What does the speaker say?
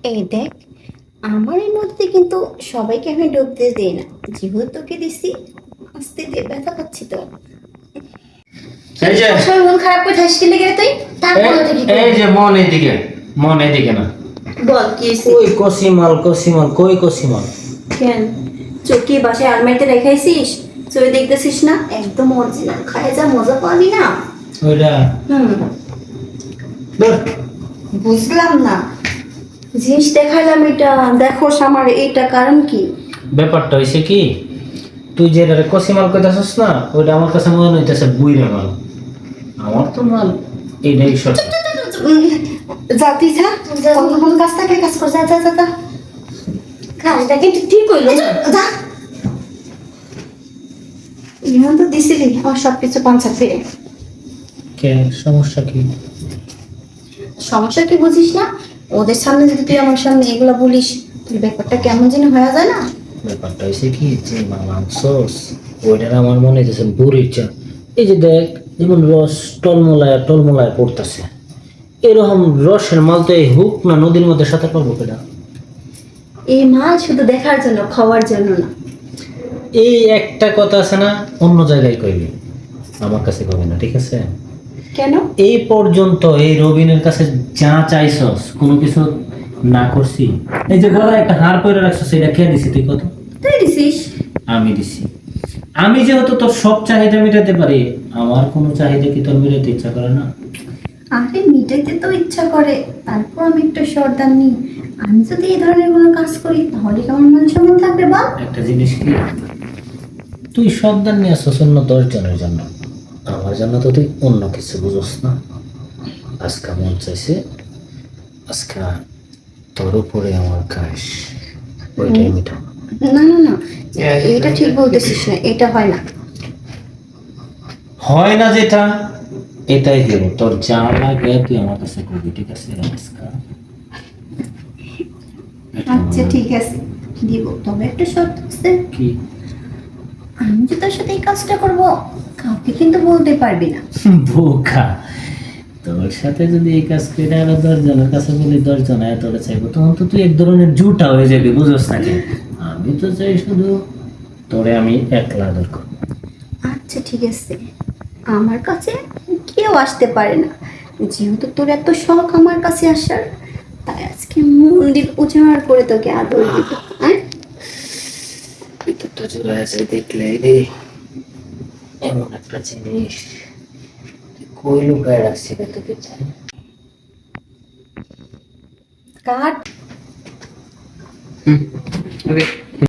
এই দেখ, আমার এই নদীতে কিন্তু সবাইকে আমি ডুবতে দিই না। যেহেতু তোকে দিছি, আস্তে দিয়ে ব্যথা পাচ্ছি তো। এই যে সবাই মন খারাপ করে হাসতে লেগে তুই তারপর এই যে মন এদিকে না। বল কি হয়েছে? ওই কসিমাল কই কসিমাল? কেন চোখে বাসায় আলমারিতে রেখাইছিস? তুই দেখতেছিস না একদম অরিজিনাল, খায় যা মজা পাবি না। ওইটা ধর। বুঝলাম না, জিনিস দেখাইলাম, এটা দেখোস আমার এইটা কারণ কি? ব্যাপারটা হইছে কি, তুই যে কসিমাল কইতাছস না, ওইটা আমার কাছে মনে হইতেছে বুইরা মাল। আমার তো মাল এইটাই সঠিক। জাতি যা কোন কাজ থাকলে কাজ কর, যা যা যা যা। কাজটা কিন্তু ঠিক হইলো না, যা। ইহন তো দিছিলি আমার সবকিছু পাঞ্চার ফিরে। কে সমস্যা কি? সমস্যা কি বুঝিস না? ওদের সামনে যদি তুই আমার সামনে এগুলো বলিস, তুই ব্যাপারটা কেমন যেন হয়ে যায় না? ব্যাপারটা হইছে কি, যে মাল আনছস ওইটার আমার মনে হইতেছে বুড়ির চা। এই যে দেখ, যেমন রস টলমলায় পড়তেছে, এরকম রসের মাল তো এই হুক না নদীর মধ্যে সাঁতার পারবো কেটা? এই মাল শুধু দেখার জন্য, খাওয়ার জন্য না। এই একটা কথা আছে না, অন্য জায়গায় কইবি, আমার কাছে কবি না, ঠিক আছে? কেন? এই পর্যন্ত এই রবিনের কাছে যা চাইছস কোনো কিছু না করছি। এই যে গলায় একটা হার পরে রাখছস, এটা কে দিছি তুই কত? তুই দিছিস। আমি দিছি। আমি যেহেতু তোর সব চাহিদা মেটাতে পারি, আমার কোনো চাহিদা কি তোর মেটাতে ইচ্ছা করে না? আরে মিটাইতে তো ইচ্ছা করে, তারপর আমি একটু সর্দার নিই। আমি যদি এই ধরনের কোনো কাজ করি তাহলে কেমন মান সম্মান থাকবে বল? একটা জিনিস কি, তুই সন্তান নিয়ে আসছস অন্য 10 জনের জন্য, আমার জন্য তো তুই অন্য কিছু বুঝোস না। আজকে মন চাইছে, আজকে তোর উপরে আমার কাশ, ওইটাই মিটাও। না না না, এটা ঠিক বলতেছিস না, এটা হয় না। হয় না যেটা, এটাই দেব। তোর যা লাগে তুই আমার কাছে করবি, ঠিক আছে? আচ্ছা ঠিক আছে, দিব, তবে একটা শর্ত আছে। কি? আমি যে তোর সাথে এই কাজটা করব, কাউকে কিন্তু বলতে পারবি না। বোকা, তোর সাথে যদি এই কাজ করে আরো 10 জনের কাছে বলি, 10 জন এতটা চাইবো, তখন তো তুই এক ধরনের জুটা হয়ে যাবি, বুঝোস না? আমি তো চাই শুধু তোরে আমি একলা আদর করবো। আচ্ছা ঠিক আছে, আমার কাছে কেউ আসতে পারে না, যেহেতু তোর এত শখ আমার কাছে আসার, তাই আজকে মন্দির উজাড় করে তোকে আদর দিব। হ্যাঁ, ভিতরটা জোড়া আছে দেখলে রে, এমন একটা জিনিস তুই কই লুকায় রাখছি রে, তোকে চাই। কাট। ওকে।